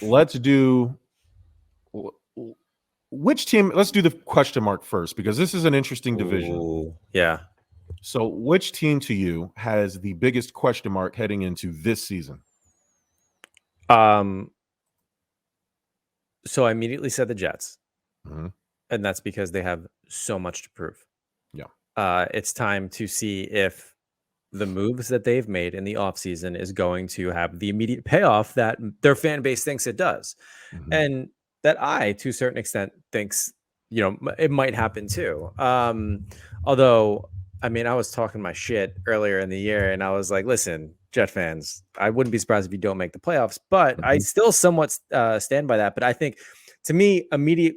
let's do which team. Let's do the question mark first because this is an interesting division. Ooh, yeah. So, which team to you has the biggest question mark heading into this season? So I immediately said the Jets, Mm-hmm. and that's because they have so much to prove. Yeah. It's time to see if the moves that they've made in the offseason is going to have the immediate payoff that their fan base thinks it does. Mm-hmm. And that I, to a certain extent, thinks, it might happen too. Although, I mean, I was talking my shit earlier in the year and I was like, listen, Jet fans, I wouldn't be surprised if you don't make the playoffs, but I still somewhat stand by that. But I think, to me, immediate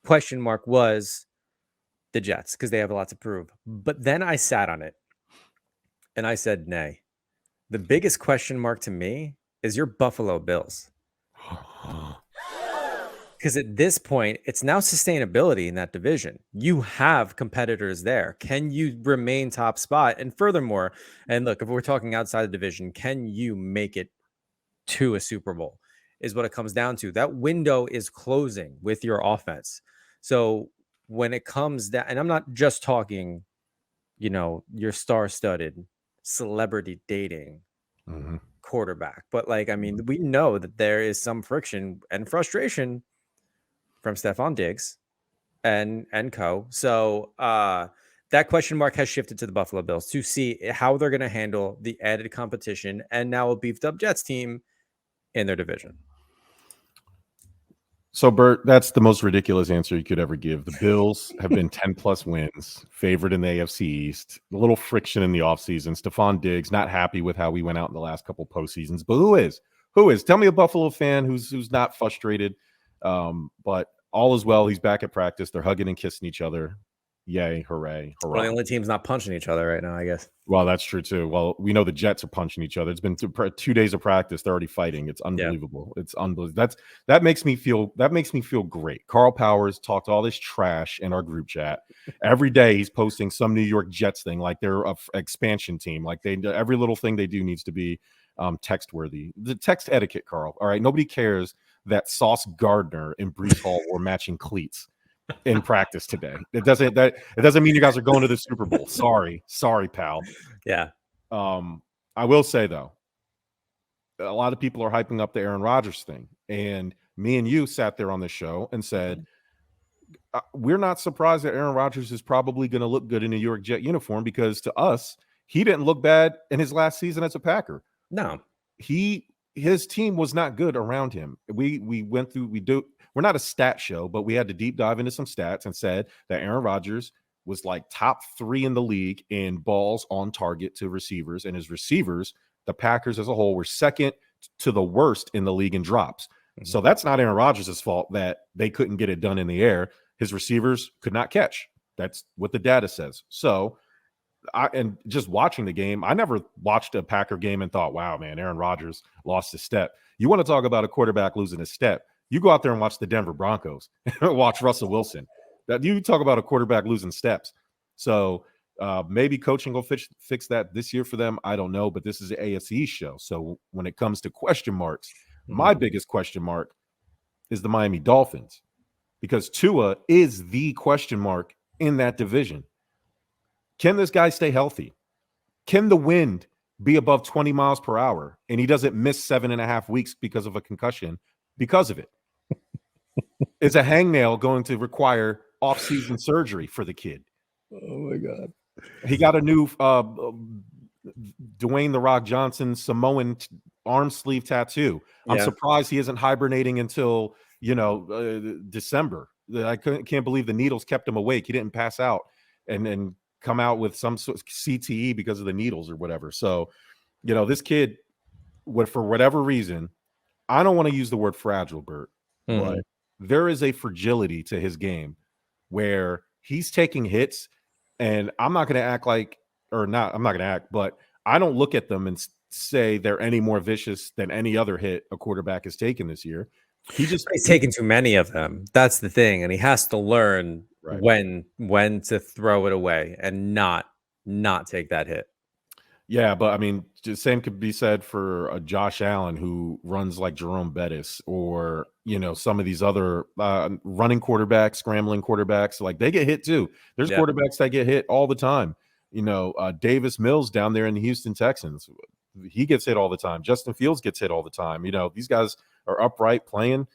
question mark was the Jets because they have a lot to prove. But then I sat on it and I said, nay. The biggest question mark to me is your Buffalo Bills. Because at this point, it's now sustainability in that division. You have competitors there. Can you remain top spot? And furthermore, and look, if we're talking outside the division, can you make it to a Super Bowl? Is what it comes down to. That window is closing with your offense. So when it comes down, and I'm not just talking, your star-studded celebrity dating quarterback, but like, I mean, we know that there is some friction and frustration from Stephon Diggs and co. So that question mark has shifted to the Buffalo Bills to see how they're going to handle the added competition and now a beefed up Jets team in their division. So, Bert, that's the most ridiculous answer you could ever give. The Bills have been 10-plus wins, favored in the AFC East. A little friction in the offseason. Stephon Diggs not happy with how we went out in the last couple postseasons. But who is? Who is? Tell me a Buffalo fan who's not frustrated. But all is well. He's back at practice. They're hugging and kissing each other. Yay, hooray, hurrah. Well, the only team's not punching each other right now, I guess. Well, that's true, too. Well, we know the Jets are punching each other. It's been 2 days of practice. They're already fighting. It's unbelievable. Yeah. It's unbelievable. That makes me feel great. Carl Powers talked all this trash in our group chat. Every day he's posting some New York Jets thing like they're an expansion team. Like every little thing they do needs to be text worthy. The text etiquette, Carl. All right. Nobody cares that Sauce Gardner and Breece Hall were matching cleats in practice today. It doesn't mean you guys are going to the Super Bowl. Sorry, pal. Yeah. I will say though, a lot of people are hyping up the Aaron Rodgers thing, and me and you sat there on the show and said we're not surprised that Aaron Rodgers is probably going to look good in a New York Jet uniform because to us he didn't look bad in his last season as a Packer. No, his team was not good around him. We're not a stat show, but we had to deep dive into some stats and said that Aaron Rodgers was like top 3 in the league in balls on target to receivers, and his receivers, the Packers as a whole, were second to the worst in the league in drops. So that's not Aaron Rodgers' fault that they couldn't get it done in the air. His receivers could not catch. That's what the data says. So and just watching the game, I never watched a Packer game and thought, wow, man, Aaron Rodgers lost his step. You want to talk about a quarterback losing his step? You go out there and watch the Denver Broncos and watch Russell Wilson. You talk about a quarterback losing steps. So maybe coaching will fix that this year for them. I don't know, but this is an AFC show. So when it comes to question marks, my biggest question mark is the Miami Dolphins because Tua is the question mark in that division. Can this guy stay healthy? Can the wind be above 20 miles per hour and he doesn't miss 7.5 weeks because of a concussion because of it? Is a hangnail going to require off-season surgery for the kid? Oh, my God. He got a new Dwayne The Rock Johnson Samoan arm sleeve tattoo. I'm surprised he isn't hibernating until, December. I can't believe the needles kept him awake. He didn't pass out and come out with some sort of CTE because of the needles or whatever. So, this kid, for whatever reason, I don't want to use the word fragile, Bert, but there is a fragility to his game where he's taking hits, and I'm not going to act but I don't look at them and say they're any more vicious than any other hit a quarterback has taken this year. He's taken too many of them. That's the thing. And he has to learn when to throw it away and not take that hit. Yeah, but I mean, the same could be said for Josh Allen, who runs like Jerome Bettis, or some of these other running quarterbacks, scrambling quarterbacks. Like they get hit too. There's Yeah. quarterbacks that get hit all the time. Davis Mills down there in the Houston Texans, he gets hit all the time. Justin Fields gets hit all the time. These guys are upright playing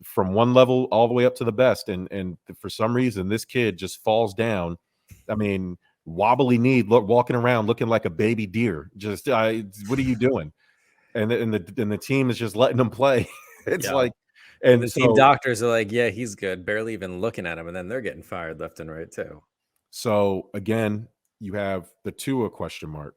from one level all the way up to the best, and for some reason, this kid just falls down. I mean, wobbly knee, walking around looking like a baby deer. Just, what are you doing? And the team is just letting him play. It's Yeah. like, And and the team so doctors are like, yeah, he's good, barely even looking at him, and then they're getting fired left and right too. so again, you have the Tua question mark,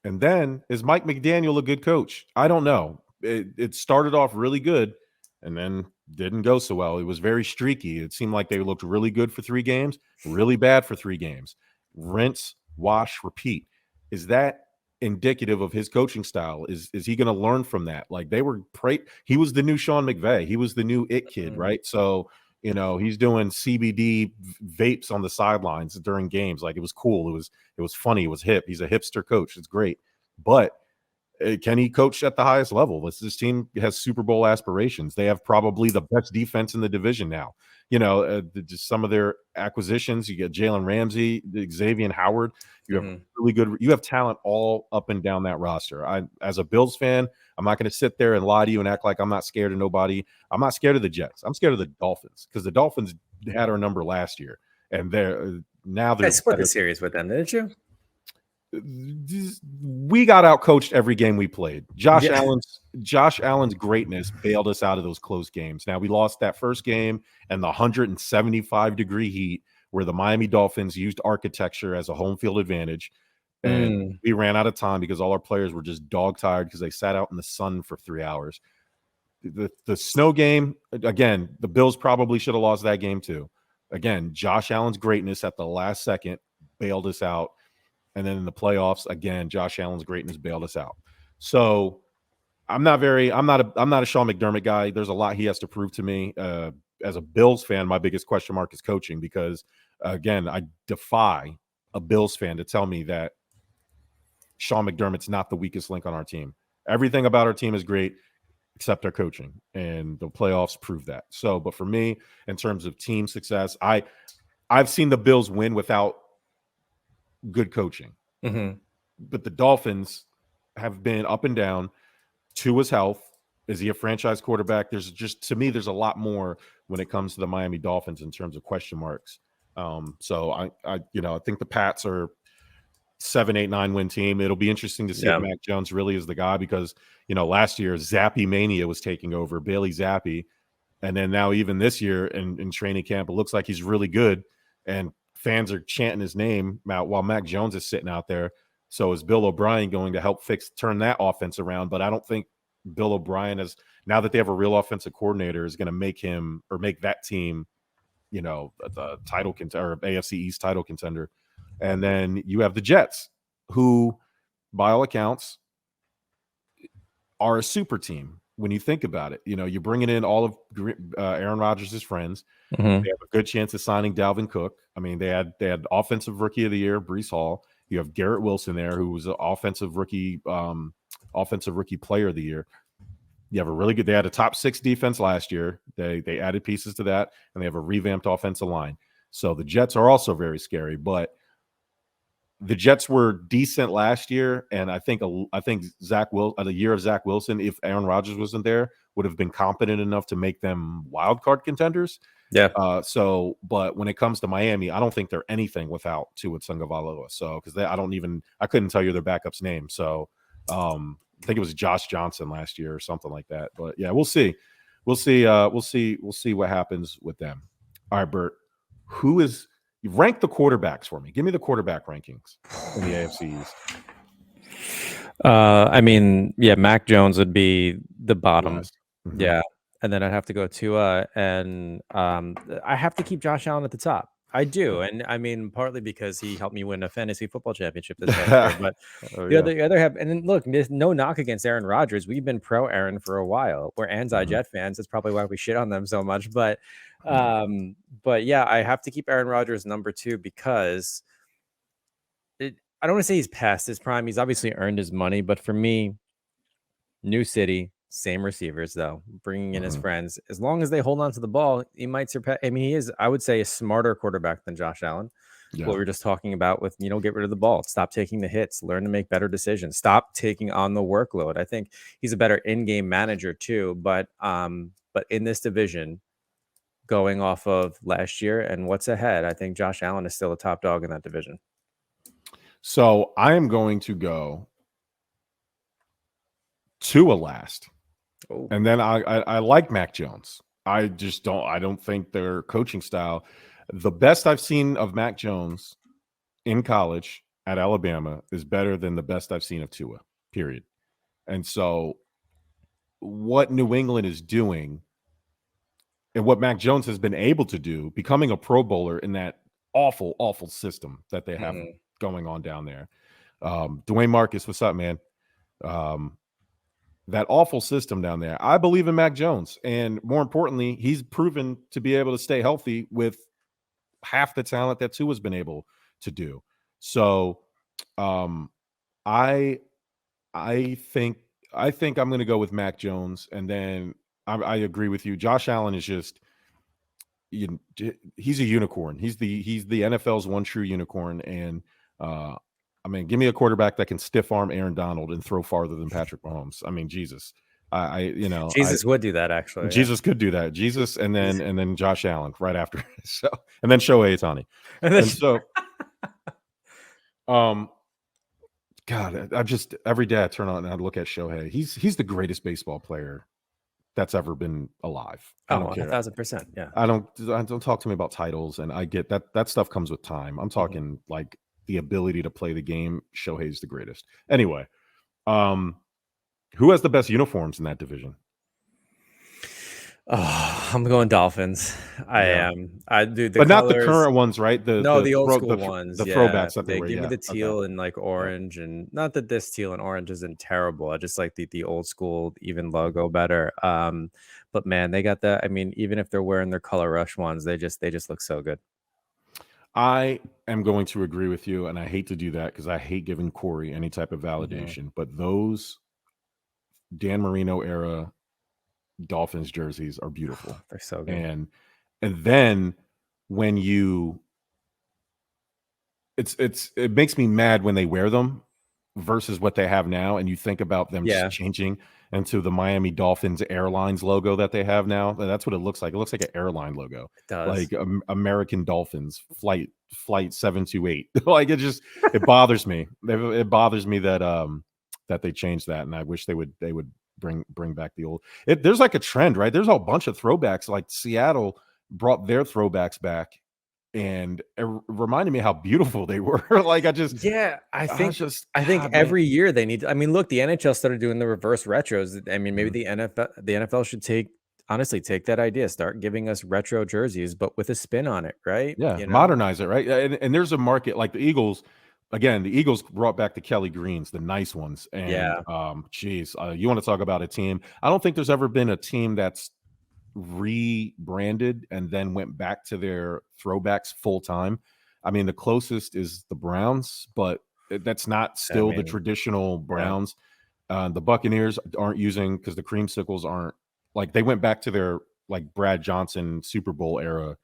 and then is Mike McDaniel a good coach? I don't know. It started off really good, and then didn't go so well. It was very streaky. It seemed like they looked really good for 3 games, really bad for 3 games. Rinse, wash, repeat. Is that indicative of his coaching style? Is he going to learn from that? Like he was the new Sean McVay. He was the new it kid, right? So he's doing CBD vapes on the sidelines during games. Like it was cool. It was funny. It was hip. He's a hipster coach. It's great. But can he coach at the highest level? This team has Super Bowl aspirations. They have probably the best defense in the division now. Just some of their acquisitions. You get Jalen Ramsey, Xavier Howard. You have really good. You have talent all up and down that roster. As a Bills fan, I'm not going to sit there and lie to you and act like I'm not scared of nobody. I'm not scared of the Jets. I'm scared of the Dolphins because the Dolphins had our number last year, and now they're split the series with them, didn't you? We got out coached every game we played. Josh Allen's greatness bailed us out of those close games. Now we lost that first game and the 175-degree heat where the Miami Dolphins used architecture as a home field advantage. And we ran out of time because all our players were just dog tired because they sat out in the sun for 3 hours. The snow game, again, the Bills probably should have lost that game too. Again, Josh Allen's greatness at the last second bailed us out. And then in the playoffs, again, Josh Allen's greatness bailed us out. So I'm not a Sean McDermott guy. There's a lot he has to prove to me. As a Bills fan, my biggest question mark is coaching because, again, I defy a Bills fan to tell me that Sean McDermott's not the weakest link on our team. Everything about our team is great except our coaching, and the playoffs prove that. So, but for me, in terms of team success, I've seen the Bills win without good coaching. But the Dolphins have been up and down. Tua's health. Is he a franchise quarterback? To me, there's a lot more when it comes to the Miami Dolphins in terms of question marks. So I think the Pats are 7, 8, 9 win team. It'll be interesting to see if Mac Jones really is the guy because, last year Zappy Mania was taking over, Bailey Zappi. And then now even this year in training camp, it looks like he's really good. And fans are chanting his name out while Mac Jones is sitting out there. So is Bill O'Brien going to help turn that offense around? But I don't think Bill O'Brien is, now that they have a real offensive coordinator, is going to make him or make that team, the title contender or AFC East title contender. And then you have the Jets, who, by all accounts, are a super team. When you think about it, you're bringing in all of Aaron Rodgers' friends. They have a good chance of signing Dalvin Cook. I mean, they had offensive rookie of the year, Breece Hall. You have Garrett Wilson there, who was an offensive rookie player of the year. You have they had a top 6 defense last year. They added pieces to that, and they have a revamped offensive line. So the Jets are also very scary, but the Jets were decent last year, and I think the year of Zach Wilson, if Aaron Rodgers wasn't there, would have been competent enough to make them wild card contenders. Yeah. But when it comes to Miami, I don't think they're anything without Tua Tagovailoa. So because I couldn't tell you their backup's name. So I think it was Josh Johnson last year or something like that. But yeah, we'll see. We'll see what happens with them. All right, Bert, you rank the quarterbacks for me. Give me the quarterback rankings in the AFC East. I mean, Mac Jones would be the bottom. Yes. Yeah. And then I'd have to go Tua, and I have to keep Josh Allen at the top. I do. And I mean, partly because he helped me win a fantasy football championship this past year. But the other half, and then look, there's no knock against Aaron Rodgers. We've been pro Aaron for a while. We're anti-Jet fans. That's probably why we shit on them so much. But yeah, I have to keep Aaron Rodgers number 2 because I don't want to say he's past his prime. He's obviously earned his money, but for me, new city, same receivers though, bringing in his friends. As long as they hold on to the ball, he might surpass. I mean, he is, I would say, a smarter quarterback than Josh Allen. Yeah. What we were just talking about with, get rid of the ball, stop taking the hits, learn to make better decisions, stop taking on the workload. I think he's a better in-game manager too. But in this division, going off of last year and what's ahead, I think Josh Allen is still a top dog in that division. So I am going to go Tua last. Oh. And then I like Mac Jones. I don't think their coaching style, the best I've seen of Mac Jones in college at Alabama is better than the best I've seen of Tua, period. And so what New England is doing and what Mac Jones has been able to do, becoming a Pro Bowler in that awful, awful system that they have going on down there. Dwayne Marcus, what's up, man? That awful system down there. I believe in Mac Jones. And more importantly, he's proven to be able to stay healthy with half the talent that Tua's been able to do. So I think I'm going to go with Mac Jones. And then I agree with you. Josh Allen is just, he's a unicorn. He's the NFL's one true unicorn. And I mean, give me a quarterback that can stiff arm Aaron Donald and throw farther than Patrick Mahomes. I mean, Jesus. Jesus would do that actually. Jesus could do that. Jesus, and then Josh Allen right after. So, and then Shohei Ohtani. And so, God, I just every day I turn on and I look at Shohei. He's the greatest baseball player that's ever been alive. I don't care. 1,000%. Yeah. I don't talk to me about titles, and I get that stuff comes with time. I'm talking like the ability to play the game. Shohei's the greatest. Anyway, who has the best uniforms in that division? Oh, I'm going Dolphins. I am. I do, but not the current ones, right? The old school ones, the throwbacks that they give me the teal and like orange, and not that this teal and orange isn't terrible. I just like the old school even logo better. But man, they got that. I mean, even if they're wearing their color rush ones, they just look so good. I am going to agree with you, and I hate to do that because I hate giving Corey any type of validation. But those Dan Marino era Dolphins jerseys are beautiful. They're so good. And then when it makes me mad when they wear them versus what they have now, and you think about them just changing into the Miami Dolphins Airlines logo that they have now. That's what it looks like. It looks like an airline logo. It does. Like American Dolphins flight 728. Like it bothers me. It bothers me that they changed that, and I wish they would bring back the old. There's like a trend, right? There's a bunch of throwbacks. Like Seattle brought their throwbacks back, and it reminded me how beautiful they were. Like I think every year they need. I mean, look, the NHL started doing the reverse retros. I mean, maybe the NFL should take that idea, start giving us retro jerseys, but with a spin on it, right? Yeah, modernize it, right? And there's a market like the Eagles. Again, the Eagles brought back the Kelly Greens, the nice ones. And you want to talk about a team? I don't think there's ever been a team that's rebranded and then went back to their throwbacks full time. I mean, the closest is the Browns, but that's not still the traditional Browns. The Buccaneers aren't using, because the creamsicles aren't, like, they went back to their like Brad Johnson Super Bowl era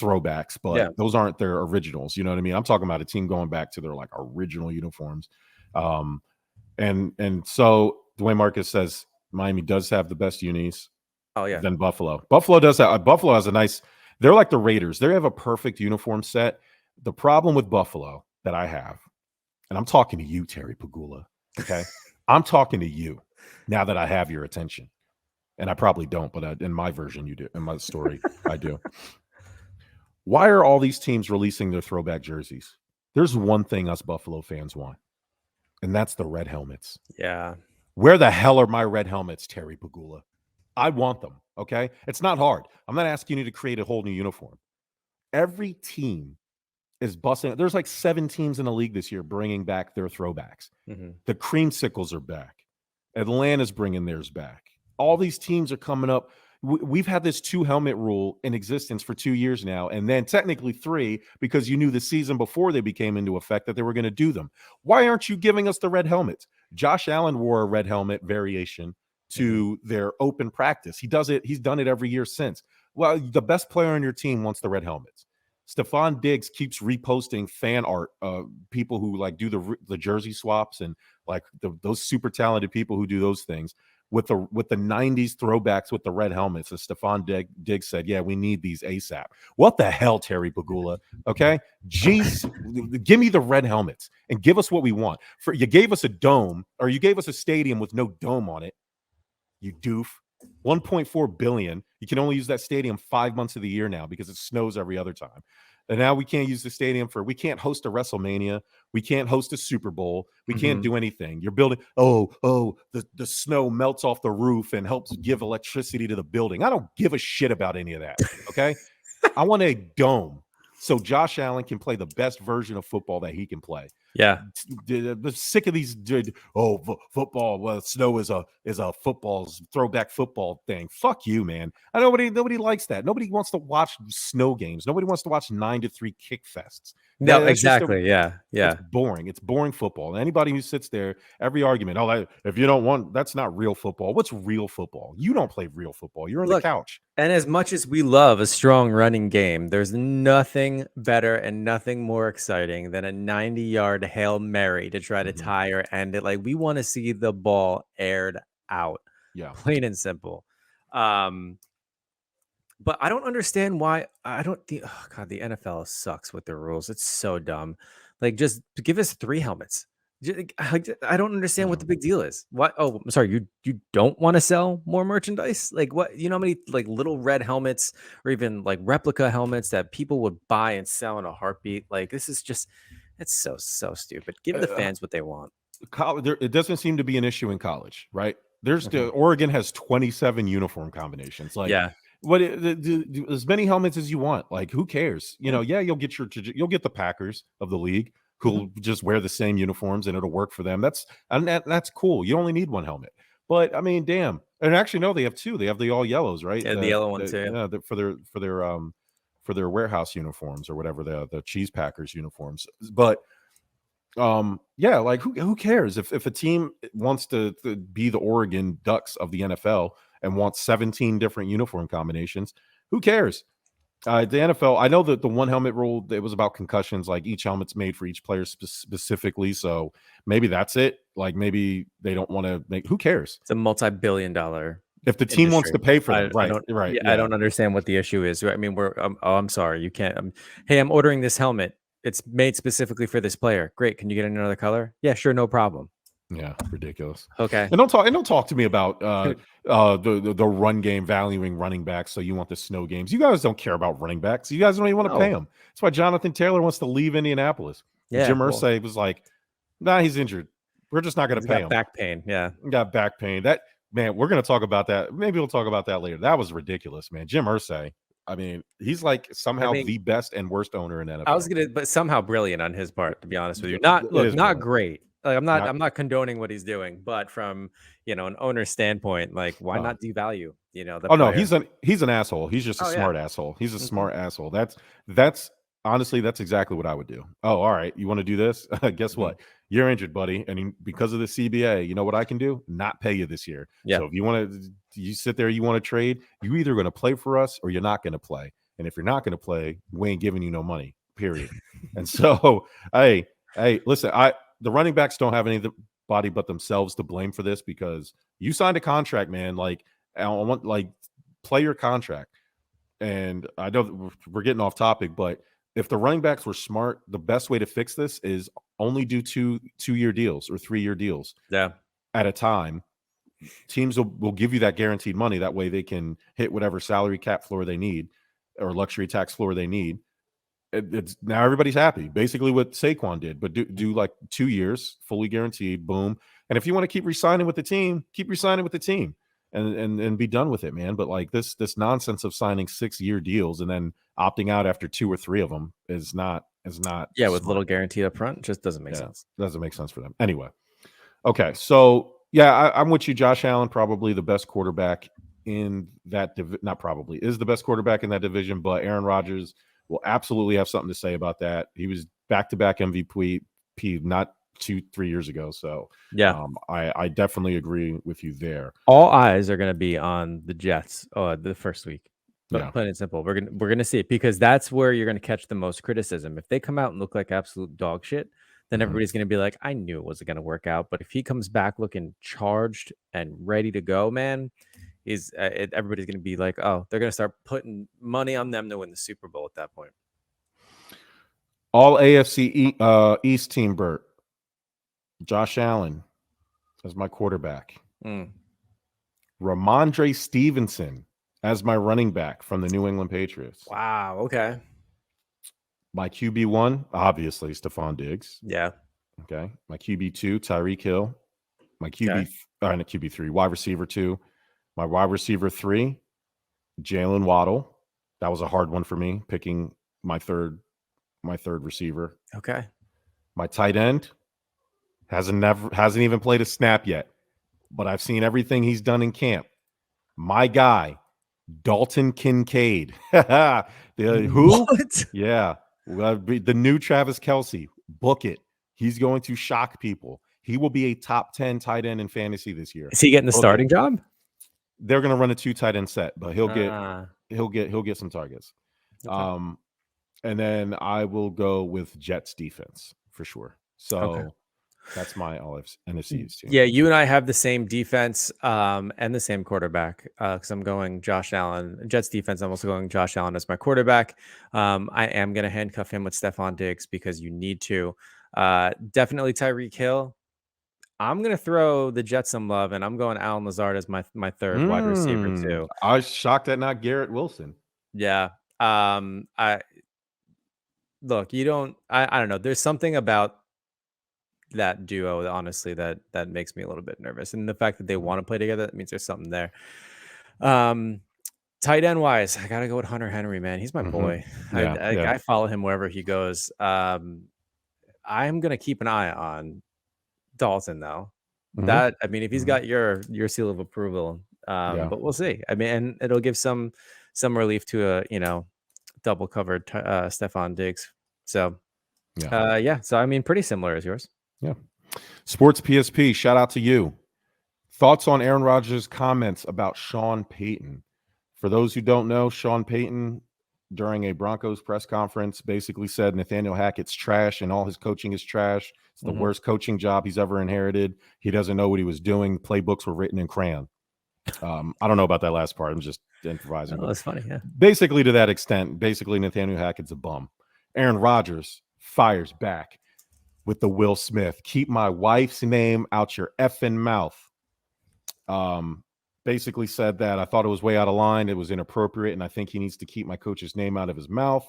throwbacks, but those aren't their originals. You know what I mean? I'm talking about a team going back to their like original uniforms. And so Dwayne Marcus says Miami does have the best unis. Oh yeah. Than Buffalo. Buffalo does have. Buffalo has a nice. They're like the Raiders. They have a perfect uniform set. The problem with Buffalo that I have, and I'm talking to you, Terry Pagula. Okay, I'm talking to you now that I have your attention, and I probably don't, but in my version, you do. In my story, I do. Why are all these teams releasing their throwback jerseys? There's one thing us Buffalo fans want, and that's the red helmets. Yeah. Where the hell are my red helmets, Terry Pagula? I want them, okay? It's not hard. I'm not asking you to create a whole new uniform. Every team is busting. There's like 7 teams in the league this year bringing back their throwbacks. The creamsicles are back. Atlanta's bringing theirs back. All these teams are coming up. We've had this 2-helmet rule in existence for 2 years now, and then technically 3 because you knew the season before they became into effect that they were going to do them. Why aren't you giving us the red helmets? Josh Allen wore a red helmet variation to their open practice. He does it. He's done it every year since. Well, the best player on your team wants the red helmets. Stephon Diggs keeps reposting fan art, people who like do the jersey swaps and like those super talented people who do those things with the 90s throwbacks with the red helmets. And Stephon Diggs said, "Yeah, we need these ASAP." What the hell, Terry Pagula? Okay, jeez, give me the red helmets and give us what we want. You gave us a dome, or you gave us a stadium with no dome on it. You doof. 1.4 billion. You can only use that stadium 5 months of the year now because it snows every other time. And now we can't use the stadium we can't host a WrestleMania. We can't host a Super Bowl. We can't do anything. You're building, the snow melts off the roof and helps give electricity to the building. I don't give a shit about any of that. Okay. I want a dome so Josh Allen can play the best version of football that he can play. Yeah. I'm sick of these. Football. Well, snow is a football's throwback football thing. Fuck you, man. Nobody likes that. Nobody wants to watch snow games. Nobody wants to watch 9-3 kick fests. No, exactly. Yeah. It's boring. It's boring football. And anybody who sits there, every argument, if you don't want, that's not real football. What's real football? You don't play real football. You're on the couch. And as much as we love a strong running game, there's nothing better and nothing more exciting than a 90-yard Hail Mary to try to tie or end it. Like, we want to see the ball aired out. Yeah. Plain and simple. But I don't understand why. The NFL sucks with their rules. It's so dumb. Like, just give us 3 helmets. I don't understand what the big deal is. What? Oh, I'm sorry. You don't want to sell more merchandise? Like, what? You know how many like little red helmets or even like replica helmets that people would buy and sell in a heartbeat? Like, this is just, it's so stupid. Give the fans what they want. It doesn't seem to be an issue in college, right? Oregon has 27 uniform combinations. Like, yeah. What as many helmets as you want. Like, who cares? You'll get the Packers of the league who'll just wear the same uniforms and it'll work for them. That's cool. You only need one helmet. But I mean, damn. And actually, no, they have 2. They have the all yellows, right? Yeah, the yellow one too. Yeah, for their warehouse uniforms or whatever, the cheese packers uniforms. But yeah, like who cares if a team wants to be the Oregon Ducks of the NFL and wants 17 different uniform combinations? Who cares? The NFL, I know that the one helmet rule, it was about concussions. Like, each helmet's made for each player specifically, so maybe that's it. Like, maybe they don't want to make. Who cares? It's a multi-billion-dollar. If the team wants to pay for them, right? Yeah. I don't understand what the issue is. I mean, I'm sorry, you can't. Hey, I'm ordering this helmet. It's made specifically for this player. Great. Can you get another color? Yeah, sure, no problem. Yeah, ridiculous. Okay. And don't talk to me about the run game valuing running backs. So you want the snow games? You guys don't care about running backs. You guys don't even want to pay them. That's why Jonathan Taylor wants to leave Indianapolis. Yeah, Jim Irsay was like, "Nah, he's injured. We're just not going to pay him." Back pain. Yeah, got back pain. That, man, we're going to talk about that. Maybe we'll talk about that later. That was ridiculous, man. Jim Irsay. I mean, he's like somehow the best and worst owner in NFL. But somehow brilliant on his part, to be honest with you. Not great. Like, I'm not condoning what he's doing, but from an owner's standpoint, like, why not devalue the player? No, he's an asshole. He's just a smart asshole. He's a smart asshole. That's honestly, that's exactly what I would do. Oh, all right, you want to do this? Guess what? You're injured, buddy, and because of the CBA, you know what I can do? Not pay you this year. Yeah. So if you sit there, you want to trade, you either going to play for us or you're not going to play. And if you're not going to play, we ain't giving you no money. Period. And so, hey, listen, the running backs don't have anybody but themselves to blame for this, because you signed a contract, man. Like, I want, like, play your contract. And I know we're getting off topic, but if the running backs were smart, the best way to fix this is only do 2-year deals or 3-year deals at a time. Teams will give you that guaranteed money. That way they can hit whatever salary cap floor they need or luxury tax floor they need. It's now everybody's happy. Basically what Saquon did, but do like 2 years, fully guaranteed, boom. And if you want to keep re-signing with the team, keep re-signing with the team and be done with it, man. But like this nonsense of signing 6-year deals and then opting out after 2 or 3 of them is not smart. With little guaranteed up front, just doesn't make sense. Doesn't make sense for them. Anyway. Okay. So yeah, I'm with you. Josh Allen, probably the best quarterback in that not probably is the best quarterback in that division, but Aaron Rodgers will absolutely have something to say about that. He was back-to-back MVP not 2-3 years ago. So Yeah. I definitely agree with you there. All eyes are going to be on the Jets the first week. But Yeah. plain and simple, we're gonna see it because that's where you're gonna catch the most criticism. If they come out and look like absolute dog shit, then everybody's gonna be like, I knew it wasn't gonna work out. But if he comes back looking charged and ready to go, man, everybody's gonna be like, oh, they're gonna start putting money on them to win the Super Bowl at that point. All AFC East team, Bert. Josh Allen as my quarterback. Ramondre Stevenson as my running back from the New England Patriots. Wow. Okay. My QB1, obviously, Stephon Diggs. Yeah. Okay. My QB2, Tyreek Hill. My QB3, wide receiver 2. My wide receiver 3, Jalen Waddle. That was a hard one for me, picking my third receiver. Okay. My tight end hasn't even played a snap yet, but I've seen everything he's done in camp. My guy, Dalton Kincaid. Who? What? Yeah. The new Travis Kelce. Book it. He's going to shock people. He will be a top 10 tight end in fantasy this year. Is he getting the starting job? They're going to run a 2 tight end set, but he'll get some targets. Okay. And then I will go with Jets defense for sure. So that's my NFC East team. Yeah, you and I have the same defense and the same quarterback because I'm going Josh Allen. Jets defense, I'm also going Josh Allen as my quarterback. I am going to handcuff him with Stephon Diggs because you need to. Definitely Tyreek Hill. I'm going to throw the Jets some love, and I'm going Allen Lazard as my third wide receiver too. I was shocked at not Garrett Wilson. Yeah. I don't know. There's something about that duo, honestly, that makes me a little bit nervous. And the fact that they want to play together, that means there's something there. Tight end wise, I gotta go with Hunter Henry, man. He's my boy. I follow him wherever he goes. I'm gonna keep an eye on Dalton though. If he's got your seal of approval, but we'll see. I mean, and it'll give some relief to a double covered Stephon Diggs. So so I mean, pretty similar as yours. Yeah. Sports PSP, shout out to you. Thoughts on Aaron Rodgers' comments about Sean Payton? For those who don't know, Sean Payton, during a Broncos press conference, basically said Nathaniel Hackett's trash and all his coaching is trash. It's the worst coaching job he's ever inherited. He doesn't know what he was doing. Playbooks were written in crayon. I don't know about that last part. I'm just improvising. Oh, that's funny, yeah. Basically, to that extent, Nathaniel Hackett's a bum. Aaron Rodgers fires back with the Will Smith, keep my wife's name out your effing mouth. Basically said that I thought it was way out of line. It was inappropriate, and I think he needs to keep my coach's name out of his mouth.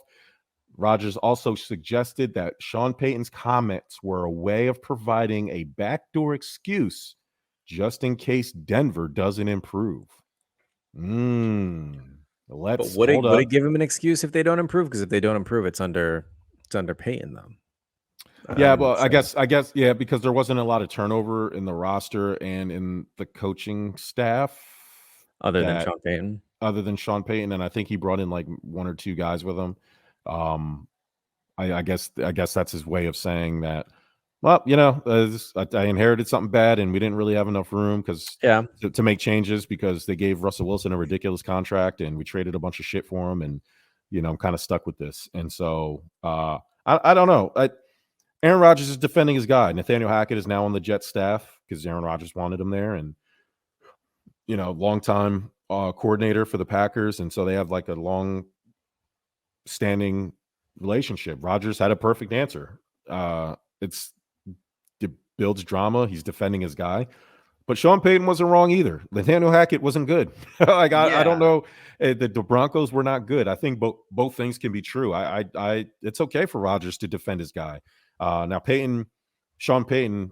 Rodgers also suggested that Sean Payton's comments were a way of providing a backdoor excuse just in case Denver doesn't improve. But would it give him an excuse if they don't improve? Because if they don't improve, it's under Payton, though. Yeah, well, I guess, yeah, because there wasn't a lot of turnover in the roster and in the coaching staff. Other than Sean Payton. And I think he brought in like 1 or 2 guys with him. I guess that's his way of saying that, well, I inherited something bad and we didn't really have enough room to make changes because they gave Russell Wilson a ridiculous contract and we traded a bunch of shit for him. And, I'm kind of stuck with this. And so I don't know. Aaron Rodgers is defending his guy. Nathaniel Hackett is now on the Jets staff because Aaron Rodgers wanted him there, and longtime coordinator for the Packers, and so they have like a long-standing relationship. Rodgers had a perfect answer. It builds drama. He's defending his guy, but Sean Payton wasn't wrong either. Nathaniel Hackett wasn't good. I don't know. The Broncos were not good. I think both things can be true. It's okay for Rodgers to defend his guy. Now, Sean Payton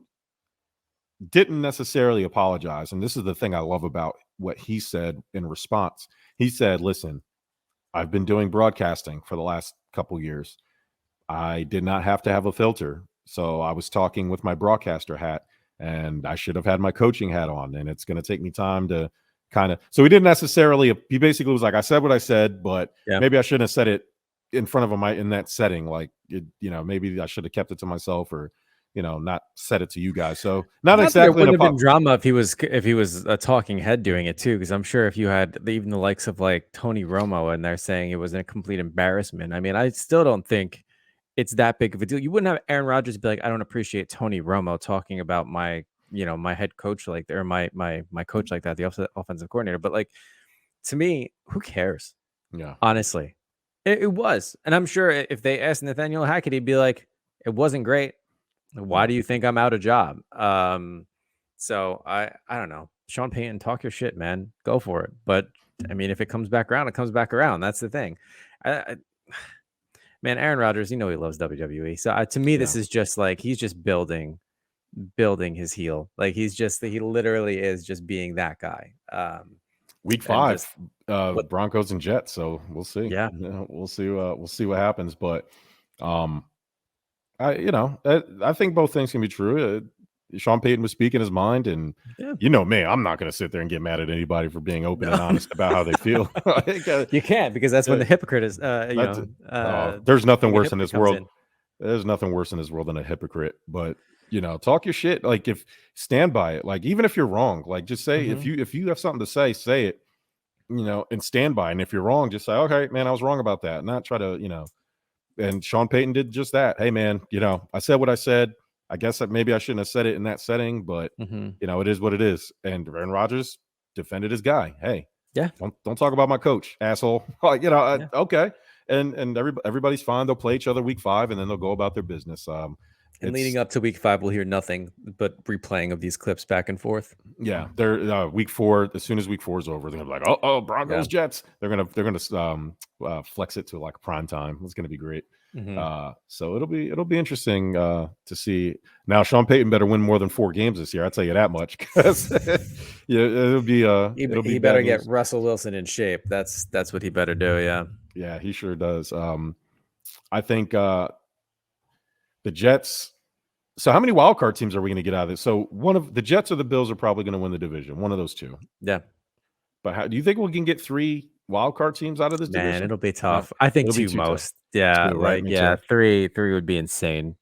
didn't necessarily apologize. And this is the thing I love about what he said in response. He said, listen, I've been doing broadcasting for the last couple years. I did not have to have a filter. So I was talking with my broadcaster hat and I should have had my coaching hat on. And it's going to take me time to kind of. So he didn't necessarily. He basically was like, I said what I said, but Yeah. maybe I shouldn't have said it in front of him in that setting. Like, maybe I should have kept it to myself, or not said it to you guys. So not Not that there exactly an wouldn't have been apology. drama if he was a talking head doing it too, because I'm sure if you had even the likes of like Tony Romo and they're saying it was a complete embarrassment. I mean, I still don't think it's that big of a deal. You wouldn't have Aaron Rodgers be like, I don't appreciate Tony Romo talking about my, my head coach like that, or my coach like that, the offensive coordinator. But like, to me, who cares? Yeah. Honestly, it was, and I'm sure if they asked Nathaniel Hackett, he'd be like, it wasn't great. Why do you think I'm out of job? So I don't know. Sean Payton, talk your shit, man. Go for it. But I mean, if it comes back around, it comes back around. That's the thing. Man, Aaron Rodgers, he loves WWE. So to me, this is just like he's just building his heel. Like he literally is just being that guy. Week 5, Broncos and Jets. So we'll see. Yeah, we'll see. We'll see what happens. But I think both things can be true. Sean Payton was speaking his mind, and me, I'm not going to sit there and get mad at anybody for being open and honest about how they feel. You can't, because that's when the hypocrite is. There's nothing worse in this world. There's nothing worse in this world than a hypocrite. But talk your shit. Like, if stand by it. Like, even if you're wrong, like, just say if you have something to say it. And stand by. And if you're wrong, just say, okay, man, I was wrong about that. Not try to, And Sean Payton did just that. Hey, man, I said what I said. I guess that maybe I shouldn't have said it in that setting, but it is what it is. And Aaron Rodgers defended his guy. Hey, don't talk about my coach, asshole. Okay. And everybody's fine. They'll play each other week 5, and then they'll go about their business. And leading up to week 5, we'll hear nothing but replaying of these clips back and forth. Yeah, they're week 4. As soon as week 4 is over, they're gonna be like, oh, Broncos Jets. They're gonna flex it to like prime time. It's gonna be great. So it'll be interesting to see. Now Sean Payton better win more than 4 games this year. I'll tell you that much. Because it'll be. He better get Russell Wilson in shape. That's what he better do. Yeah, he sure does. I think the Jets. So how many wild card teams are we going to get out of this? So one of the Jets or the Bills are probably going to win the division. One of those two. Yeah. But how do you think we can get 3 wild card teams out of this division? Man, it'll be tough. I think 2 most. Yeah, 2, right? like 3 would be insane.